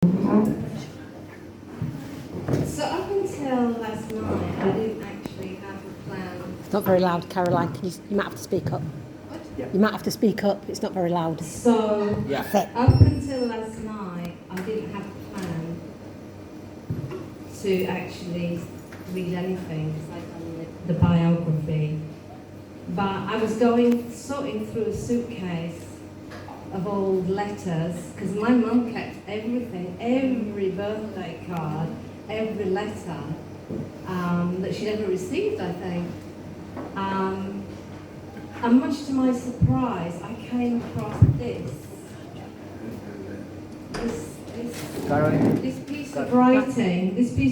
So up until last night, I didn't actually have a plan. It's not very loud, Caroline. You might have to speak up. What? Yeah. You might have to speak up. It's not very loud. So Yeah. up until last night, I didn't have a plan to actually read anything because I'd done the biography. But I was sorting through a suitcase of old letters because my mum kept everything, every birthday card, every letter that she'd ever received, I think. And much to my surprise, I came across this piece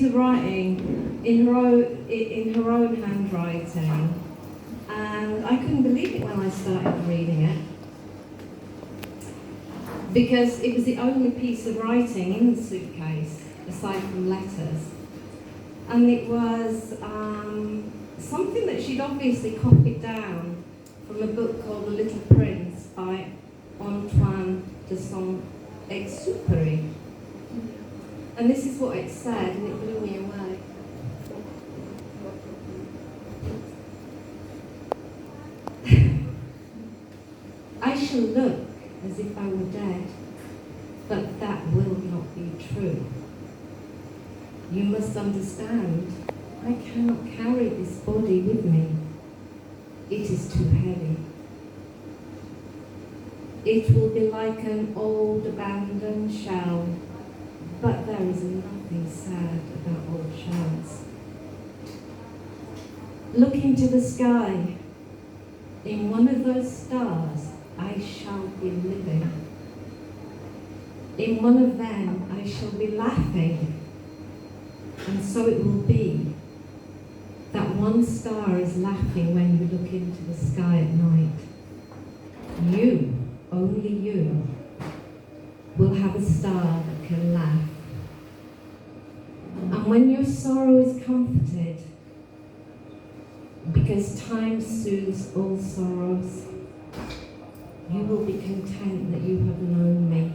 of writing in her own handwriting, and I couldn't believe it when I started reading it, because it was the only piece of writing in the suitcase aside from letters, and it was something that she'd obviously copied down from a book called The Little Prince by Antoine de Saint-Exupéry. And this is what it said, and it blew me away. I shall look as if I were dead, but that will not be true. You must understand, I cannot carry this body with me. It is too heavy. It will be like an old abandoned shell, but there is nothing sad about old shells. Look into the sky. In one of those stars, I shall be living. In one of them, I shall be laughing. And so it will be that one star is laughing when you look into the sky at night. You, only you, will have a star that can laugh. And when your sorrow is comforted, because time soothes all sorrows, you will be content that you have known me.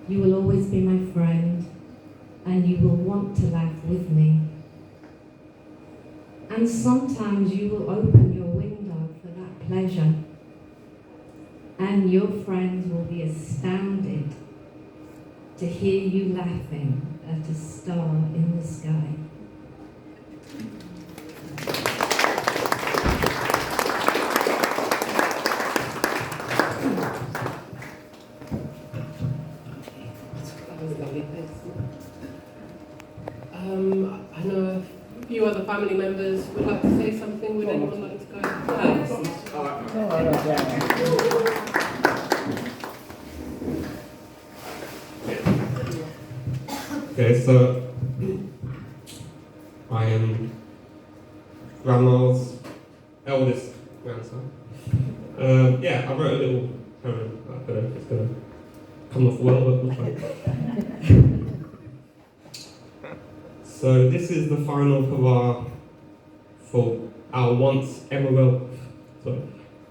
You will always be my friend, and you will want to laugh with me. And sometimes you will open your window for that pleasure, and your friends will be astounded to hear you laughing at a star in the sky. I know a few other family members would like to say something. Would anyone like to go first? Okay, so I am Grandma's eldest grandson. I wrote a little poem. I don't know if it's going to come off well, but we'll try. So this is the final hurrah for our once Emerald. So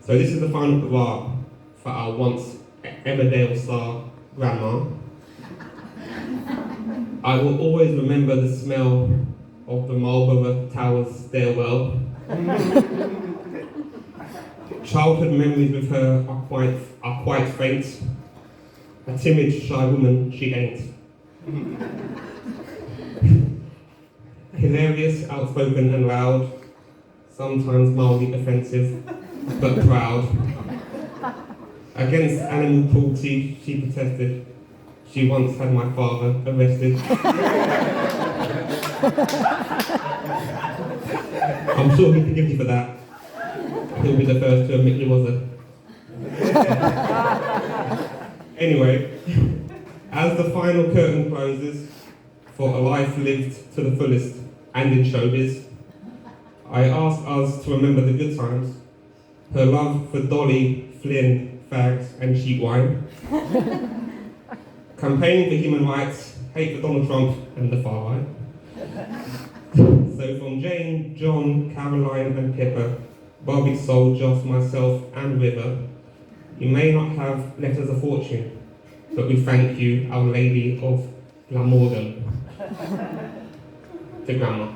this is the final hurrah for our once Emmerdale star grandma. I will always remember the smell of the Marlborough Towers stairwell. Childhood memories with her are quite faint. A timid, shy woman she ain't. Hilarious, outspoken and loud, sometimes mildly offensive, but proud. Against animal cruelty, she protested. She once had my father arrested. I'm sure he forgives you for that. He'll be the first to admit he wasn't. Anyway, as the final curtain closes for a life lived to the fullest and in showbiz, I ask us to remember the good times, her love for Dolly, Flynn, fags and cheap wine, campaigning for human rights, hate for Donald Trump and the far right. So from Jane, John, Caroline and Pippa, Barbie, Soul, Joss, myself and River, you may not have letters of fortune, but we thank you, Our Lady of Glamorgan. To Grandma.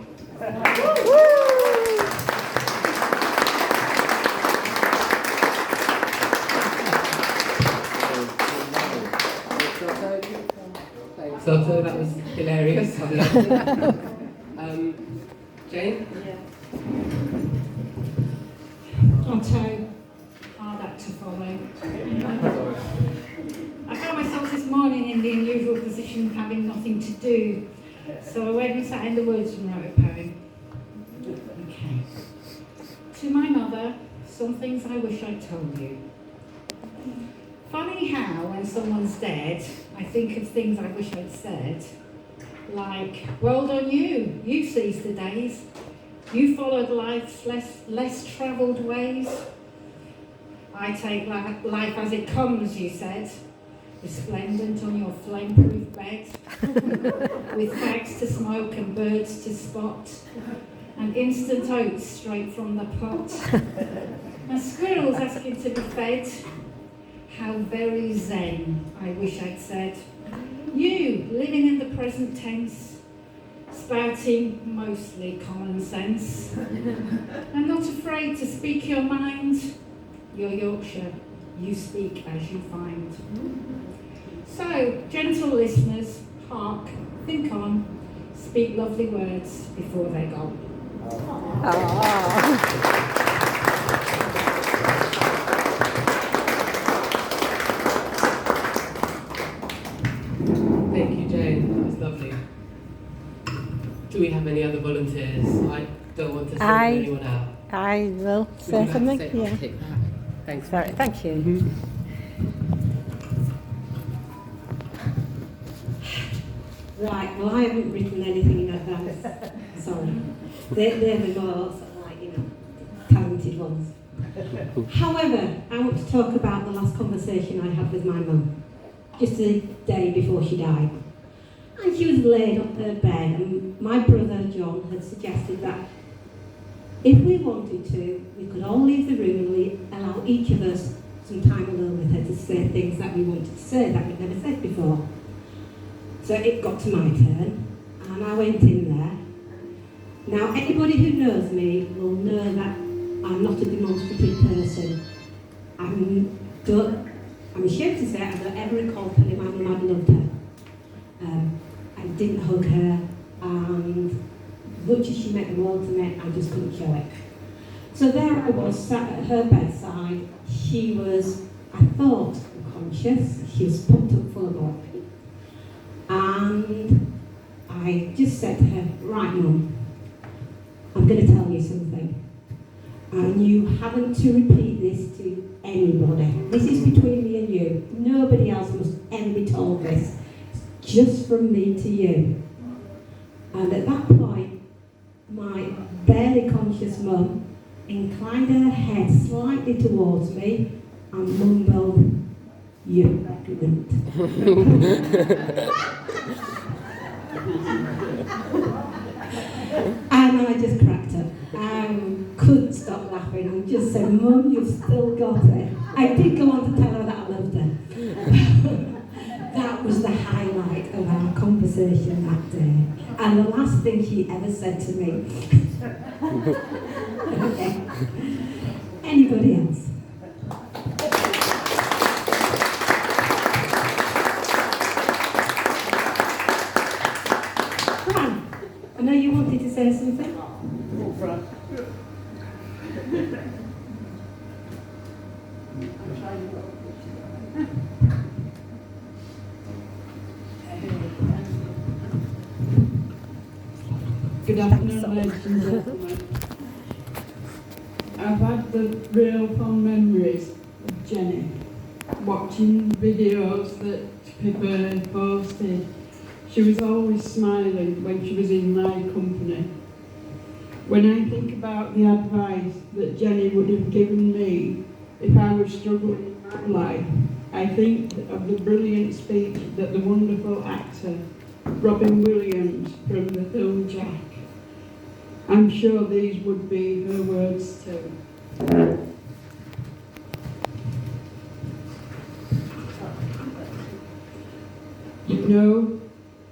So that was hilarious. Jane? Otto, hard act to follow. I found myself this morning in the unusual position of having nothing to do, so I went and sat in the woods and wrote a poem. Okay. To my mother, some things I wish I'd told you. Funny how, when someone's dead, I think of things I wish I'd said. Like, well done you, you seized the days. You followed life's less travelled ways. I take life as it comes, you said, resplendent on your flame-proof bed, with fags to smoke and birds to spot, and instant oats straight from the pot, and squirrels asking to be fed. How very zen, I wish I'd said. You, living in the present tense, spouting mostly common sense, and not afraid to speak your mind. You're Yorkshire, you speak as you find. So, gentle listeners, hark, think on, speak lovely words before they're gone. Thank you, Jane. That was lovely. Do we have any other volunteers? I don't want to single anyone out. I will Would say you something. like to Yeah. Okay. Thanks. Sorry, thank you. Right, well I haven't written anything in advance, sorry. They're the more sort of like, talented ones. However, I want to talk about the last conversation I had with my mum, just the day before she died. And she was laid on her bed, and my brother John had suggested that if we wanted to, we could all leave the room and allow each of us some time alone with her to say things that we wanted to say that we'd never said before. So it got to my turn, and I went in there. Now, anybody who knows me will know that I'm not a demonstrative person. I'm ashamed to say I don't ever recall telling my mum I loved her. I didn't hug her, and much as she meant the world to me, I just couldn't show it. So there I was, sat at her bedside. She was, I thought, unconscious. She was pumped up full of oil. And I just said to her, right Mum, I'm going to tell you something. And you haven't to repeat this to anybody. This is between me and you. Nobody else must ever be told this. It's just from me to you. And at that point, my barely conscious mum inclined her head slightly towards me and mumbled, "You're pregnant." And I just cracked up. I couldn't stop laughing and just said, "Mum, you've still got it." I did go on to tell her that I loved her. That was the highlight of our conversation that day. And the last thing she ever said to me. Okay. Anybody else? Fran, I know you wanted to say something. Good afternoon, ladies and gentlemen. I've had the real fond memories of Jenny, watching videos that people had posted. She was always smiling when she was in my company. When I think about the advice that Jenny would have given me if I was struggling in my life, I think of the brilliant speech that the wonderful actor Robin Williams from the film Jack. I'm sure these would be her words too. know,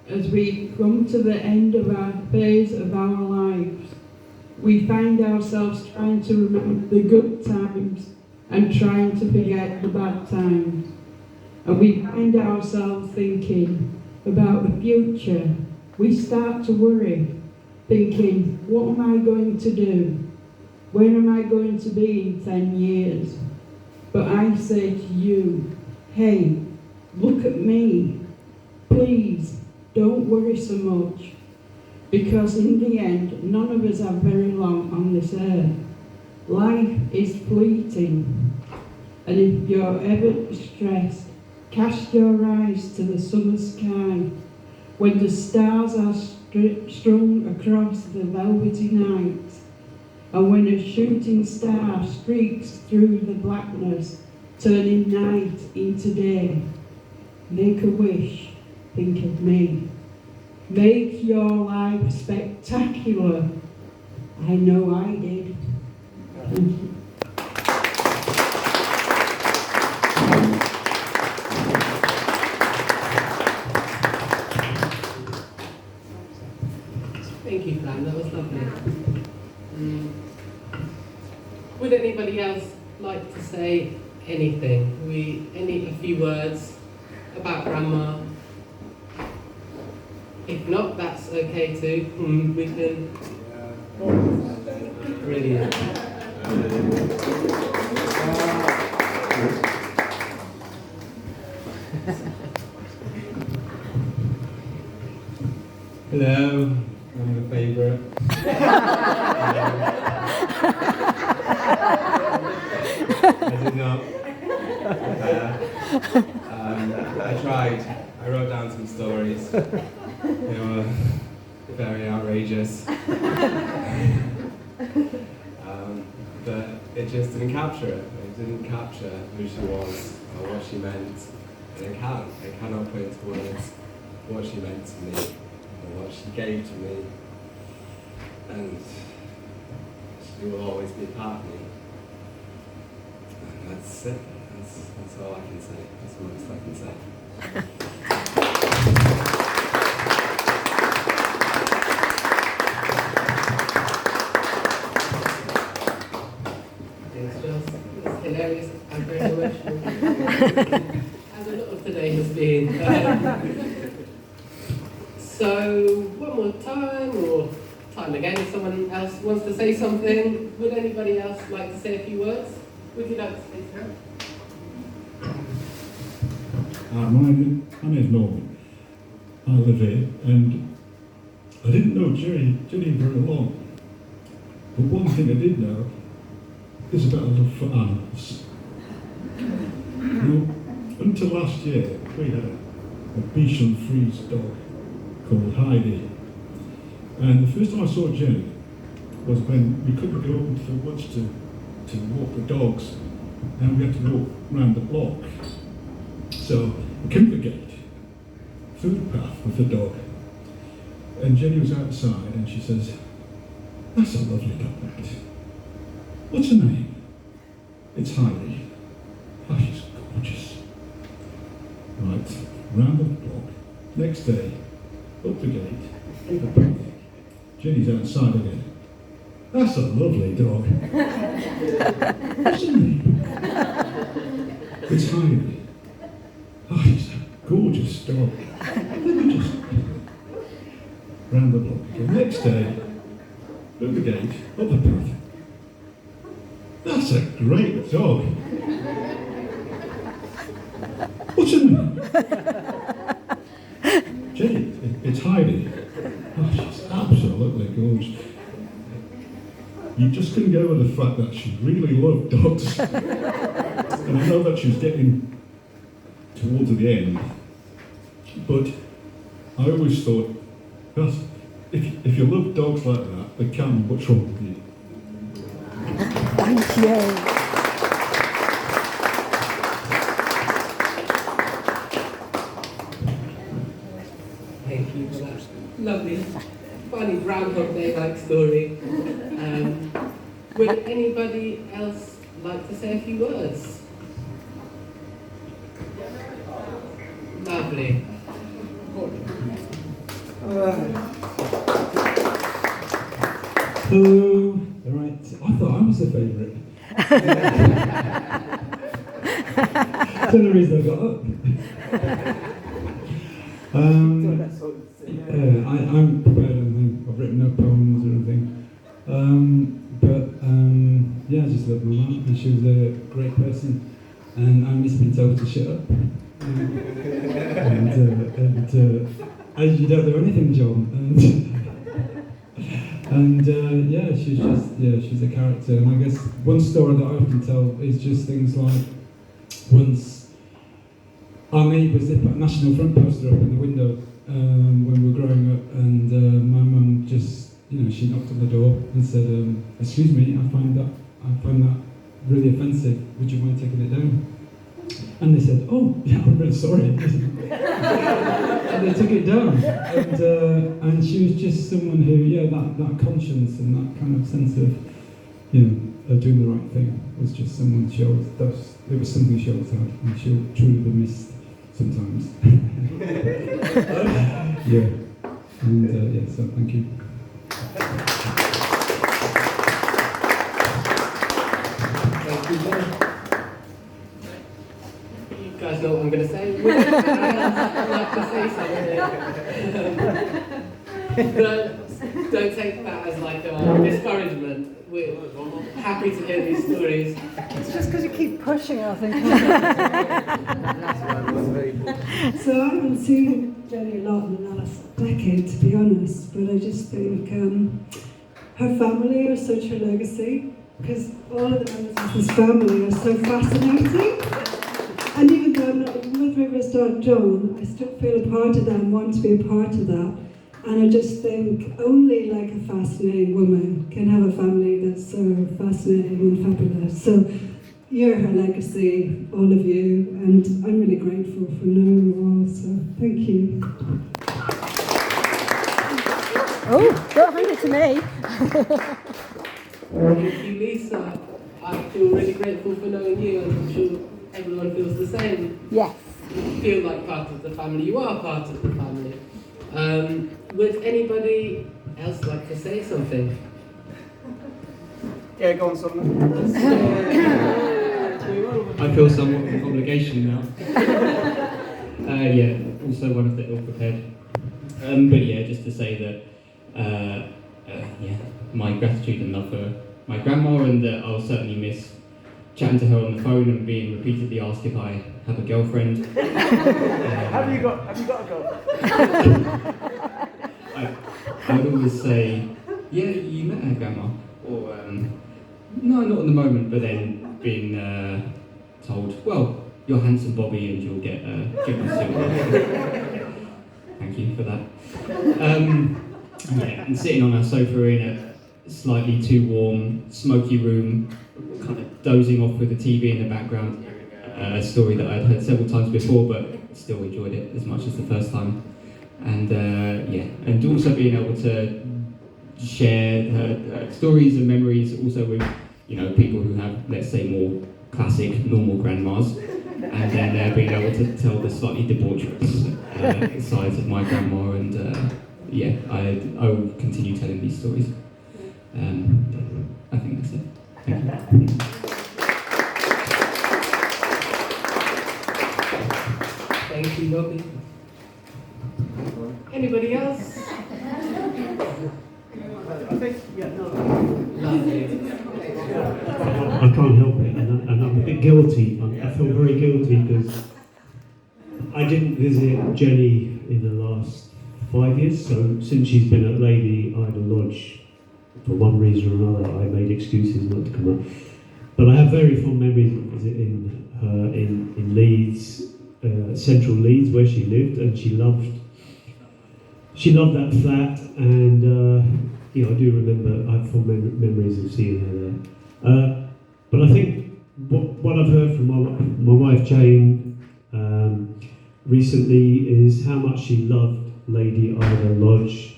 as we come to the end of our phase of our lives, we find ourselves trying to remember the good times and trying to forget the bad times. And we find ourselves thinking about the future. We start to worry, thinking, what am I going to do? Where am I going to be in 10 years? But I say to you, hey, look at me. Please, don't worry so much. Because in the end, none of us have very long on this earth. Life is fleeting. And if you're ever stressed, cast your eyes to the summer sky, when the stars are strung across the velvety night, and when a shooting star streaks through the blackness, turning night into day. Make a wish, think of me. Make your life spectacular. I know I did. Thank you. Thank you, Fran. That was lovely. Would anybody else like to say anything? A few words about Grandma? If not, that's okay too. We can. Brilliant. Hello, I'm the favourite. I did not prepare. I tried. I wrote down some stories. They were very outrageous. But it just didn't capture it. It didn't capture who she was or what she meant. And I cannot put into words what she meant to me or what she gave to me. And she will always be a part of me. And that's it. That's all I can say. That's the most I can say. It's hilarious and very emotional. As a lot of today has been. So, one more time, or time again, if someone else wants to say something, would anybody else like to say a few words? Would you like to say something? My name is Norman. I live here, and I didn't know Jennie very long. But one thing I did know is about a love for animals. You know, until last year, we had a Bichon Frise dog called Heidi. And the first time I saw Jennie was when we couldn't go into the woods to walk the dogs, and we had to walk around the block. So we came to the gate, through the path with the dog, and Jennie was outside, and she says, "That's a lovely dog, that. What's her name?" "It's Heidi." "Oh, she's gorgeous." Right, round the block. Next day, up the gate, through the path. Jennie's outside again. "That's a lovely dog." "What's her name?" "It's Heidi." "Oh, she's a gorgeous dog." Let me just round the block again. Next day, through the gate, up the path. "That's a great dog." "What's her name?" "Jennie, it's Heidi." "Oh, she's absolutely gorgeous." You just couldn't get over the fact that she really loved dogs. And I know that she's getting towards the end, but I always thought, well, if you love dogs like that, there can't be much wrong with you. Thank you. Thank you for that lovely, funny Groundhog Day-like story. Would anybody else like to say a few words? Lovely. Hello. Right. I thought I was the favourite. That's the reason I got up. I'm prepared. I've written no poems or anything. Yeah, I just love my mum, and she was a great person, and I miss being told to shut up. And you don't do anything, John. Yeah, she's a character. And I guess one story that I often tell is just things like once our neighbours, they put a National Front poster up in the window when we were growing up, and my mum just, she knocked on the door and said, "Excuse me, I find that really offensive. Would you mind taking it down?" And they said, "Oh, yeah, I'm really sorry." And they took it down. And she was just someone who, that conscience and that kind of sense of, of doing the right thing was just someone it was something she always had, and she'll truly be missed sometimes. So thank you. Thank you, John. You guys know what I'm going to say? I'd like to say something. Don't take that as like a discouragement. We're happy to hear these stories. It's just because you keep pushing, I think. So I haven't seen Jennie a lot in the last decade, to be honest, but I just think her family are such a legacy, because all of the members of this family are so fascinating. And even though I'm not with River's daughter Joan, I still feel a part of that and want to be a part of that. And I just think only like a fascinating woman can have a family that's so fascinating and fabulous. So you're her legacy, all of you, and I'm really grateful for knowing you all, so thank you. Oh, don't hand it to me. Thank you, Lisa. I feel really grateful for knowing you, and I'm sure everyone feels the same. Yes. You feel like part of the family. You are part of the family. Would anybody else like to say something? Yeah, go on, Solomon. I feel somewhat of an obligation now. Also one of the ill-prepared. Just to say that, my gratitude and love for my grandma, and that I'll certainly miss chatting to her on the phone and being repeatedly asked if I have a girlfriend. Have you got a girlfriend? I would always say, yeah, you met her, grandma, or no, not at the moment, but then being told, well, you're handsome Bobby and you'll get a chicken soup. Thank you for that. And sitting on our sofa in a slightly too warm, smoky room, kind of dozing off with the TV in the background, a story that I'd heard several times before, but still enjoyed it as much as the first time. And and also being able to share her stories and memories also with people who have, let's say, more classic normal grandmas, and then being able to tell the slightly debaucherous sides of my grandma, and I will continue telling these stories. I think that's it. Thank you. Thank you, Bobby. Anybody else? I think, Lovely. I can't help it, and I'm a bit guilty. I feel very guilty because I didn't visit Jennie in the last 5 years, so since she's been at Lady Idle Lodge, for one reason or another, I made excuses not to come up. But I have very fond memories of visiting her in Leeds, central Leeds, where she lived, and she loved that flat, and I do remember, I have fond memories of seeing her there. But I think what I've heard from my wife Jane recently is how much she loved Lady Ida Lodge.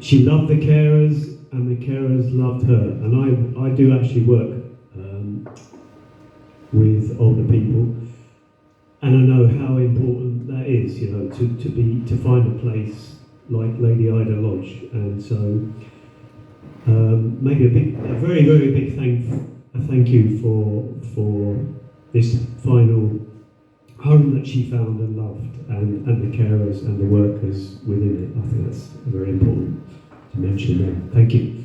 She loved the carers, and the carers loved her. And I do actually work with older people, and I know how important that that is, you know, to find a place like Lady Ida Lodge, and so maybe a very very big thank you for this final home that she found and loved, and the carers and the workers within it. I think that's very important to mention there. Thank you.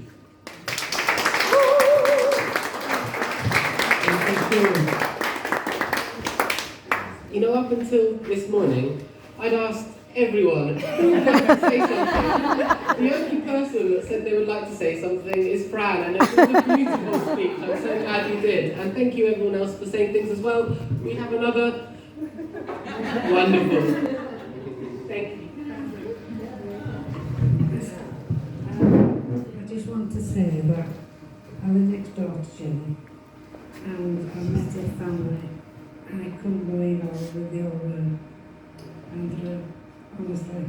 You know, up until this morning, I'd asked everyone who would like to say something. The only person that said they would like to say something is Fran, and it was a beautiful speech. I'm so glad you did. And thank you everyone else for saying things as well. We have another wonderful. Thank you. I just want to say that I was next door to Jenny, and I met her family, and I couldn't believe how good they all were. And honestly,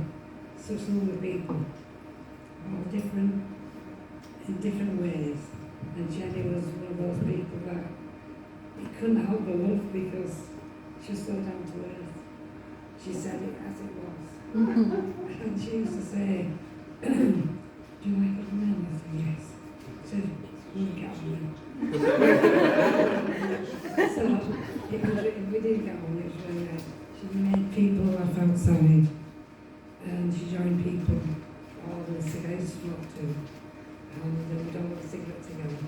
such lovely people, all different, in different ways. And Jenny was one of those people that you couldn't help but love because she was so down to earth. She said it as it was. And she used to say, do you like it men? I said, yes. She said, we'll get on then. So, we did get on, it was really nice. She made people laugh outside, and she joined people all the cigarettes smoked too. And we don't have a cigarette together.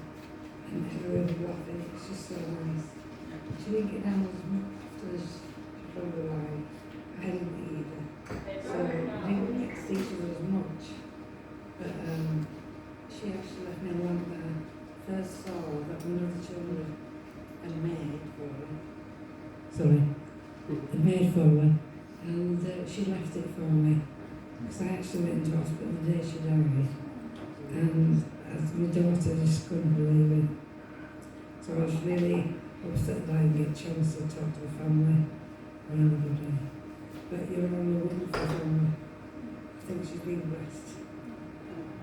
And everyone was laughing, it was just so nice. She didn't get down as much after this probably like I didn't either. So I didn't get to see each other as much. But she actually left me alone when I first saw that one of the children had made for her. Sorry. Had made for her. And she left it for me. Because I actually went into hospital the day she died. And as my daughter just couldn't believe it. So I was really upset that I didn't get a chance to talk to the family or anybody. But you're all a wonderful family. I think she's been blessed.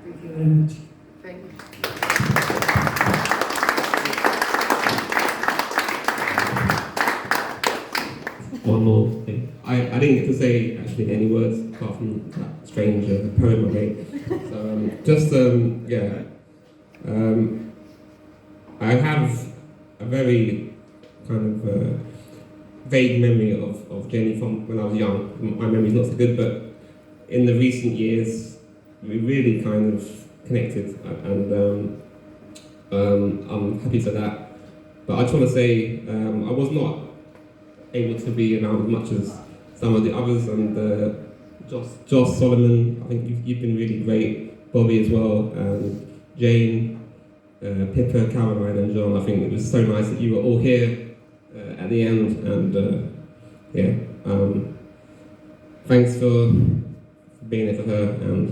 Thank you very much. Thank you. One more thing. I didn't get to say actually any words apart from that strange poem I made. So I have a very kind of vague memory of Jenny from when I was young. My memory's not so good, but in the recent years we really kind of connected, and I'm happy for that. But I just want to say I was not able to be around as much as some of the others, and Joss Solomon, I think you've been really great, Bobby as well, Jane, Pippa, Caroline and John. I think it was so nice that you were all here at the end, and thanks for being there for her, and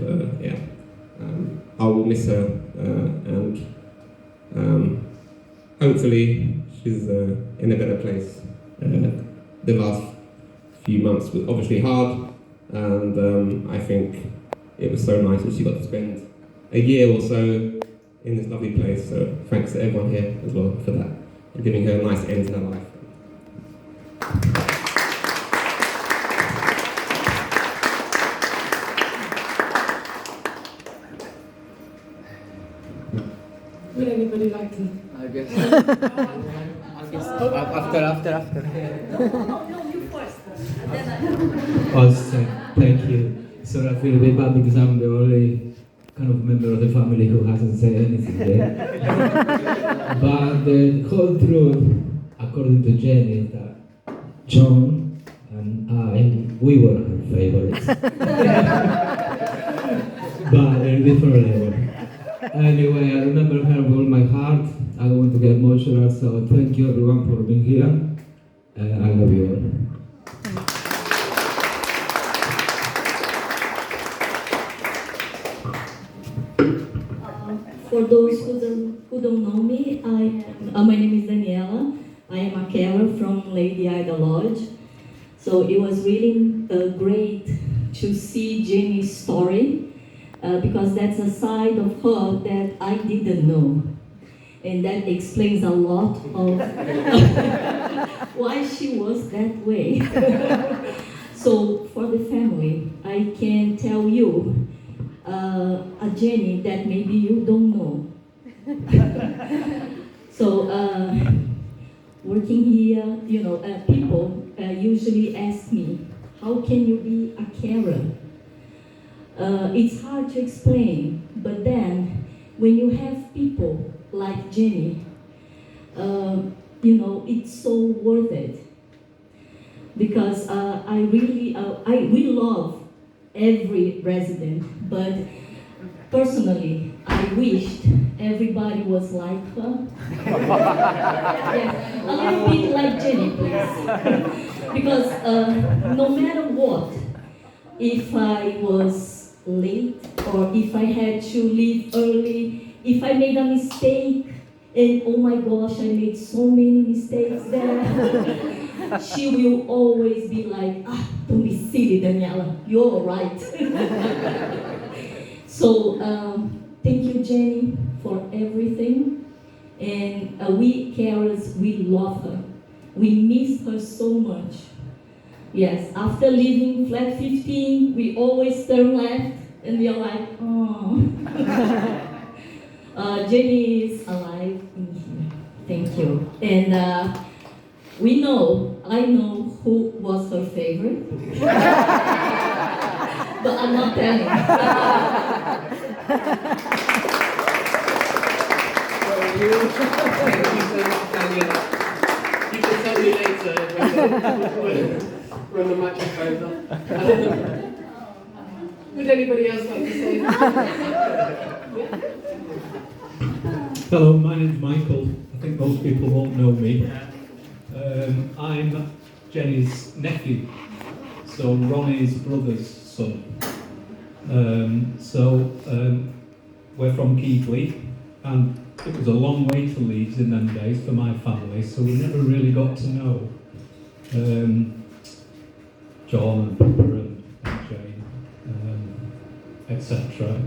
I will miss her, and hopefully she's in a better place. The last few months were obviously hard, and I think it was so nice that she got to spend a year or so in this lovely place. So thanks to everyone here as well for that, and giving her a nice end to her life. Would anybody like to? I guess after. No, you first. I'll say thank you. Sorry, I feel a bit bad because I'm the only kind of member of the family who hasn't said anything yet. But the whole truth, according to Jenny, is that John and we were her favorites. But in a different level. Anyway, I remember her with all my heart. I don't want to get emotional, so thank you everyone for being here. I love you all. For those who don't know me, my name is Daniela. I am a carer from Lady Ida Lodge. So it was really great to see Jenny's story, because that's a side of her that I didn't know. And that explains a lot of why she was that way. So for the family, I can tell you a Jenny that maybe you don't know. So working here, people usually ask me, how can you be a carer? It's hard to explain, but then when you have people like Jenny, it's so worth it. Because we love every resident, but personally, I wished everybody was like her. Yes, a little bit like Jenny, please. Because no matter what, if I was late or if I had to leave early, if I made a mistake, and oh my gosh, I made so many mistakes there, she will always be like, don't be silly, Daniela, you're all right. So, thank you, Jenny, for everything. And we carers, we love her. We miss her so much. Yes, after leaving flat 15, we always turn left and we are like, oh. Jenny is alive in here. Thank you. And I know who was her favorite. But I'm not telling. You can tell me later when the microphone's on. Would anybody else like to say anything? Hello, my name's Michael. I think most people won't know me. I'm Jenny's nephew, so Ronnie's brother's son. We're from Keighley, and it was a long way to Leeds in them days for my family, so we never really got to know John and Pippa and Jane, etc.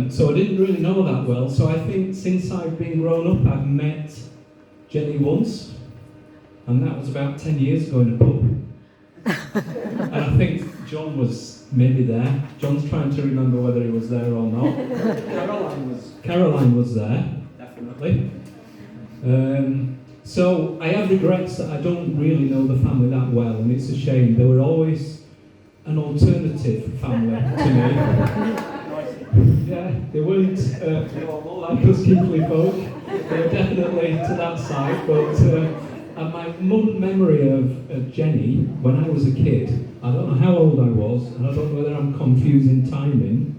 So I didn't really know that well, so I think since I've been grown up I've met Jenny once, and that was about 10 years ago in a pub. And I think John was maybe there. John's trying to remember whether he was there or not. Caroline was there, definitely. So I have regrets that I don't really know the family that well, and it's a shame. They were always an alternative family to me. Yeah, they weren't like us Keighley folk. They were definitely to that side, but and my memory of Jenny, when I was a kid, I don't know how old I was, and I don't know whether I'm confusing timing,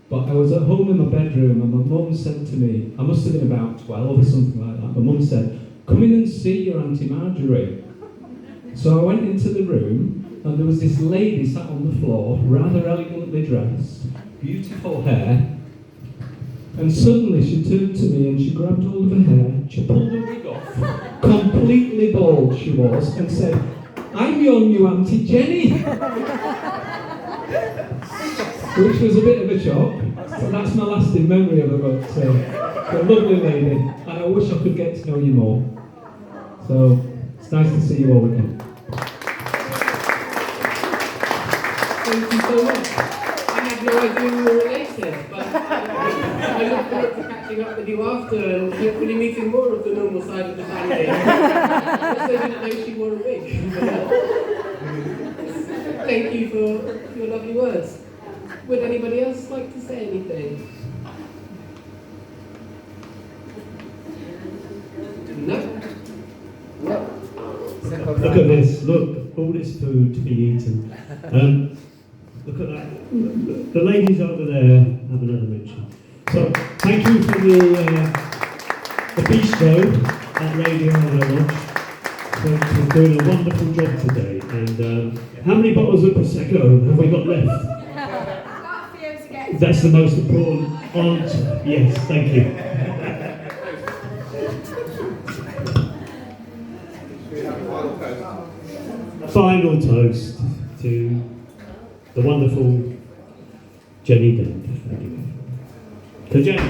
but I was at home in my bedroom and my mum said to me, I must have been about 12 or something like that, my mum said, come in and see your Auntie Marjorie. So I went into the room and there was this lady sat on the floor, rather elegantly dressed, beautiful hair, and suddenly she turned to me and she grabbed hold of her hair, she pulled the wig off, completely bald she was, and said, I'm your new Auntie Jenny! Which was a bit of a shock. So that's my lasting memory of her, but a lovely lady, and I wish I could get to know you more. So it's nice to see you all again. Thank you so much. I had no idea we were related, but I look forward to catching up with you after and hopefully meeting more of the normal side of the family. I didn't know she wore a wig. Thank you for your lovely words. Would anybody else like to say anything? No? Look at this, look, all this food to be eaten. Look at that. The ladies over there have another mention. So, thank you for the bistro at Radio Lodge for doing a wonderful job today. And how many bottles of Prosecco have we got left? That's the most important answer. Yes, thank you. Final toast to the wonderful Jennie Dent. Thank you. To Jenny.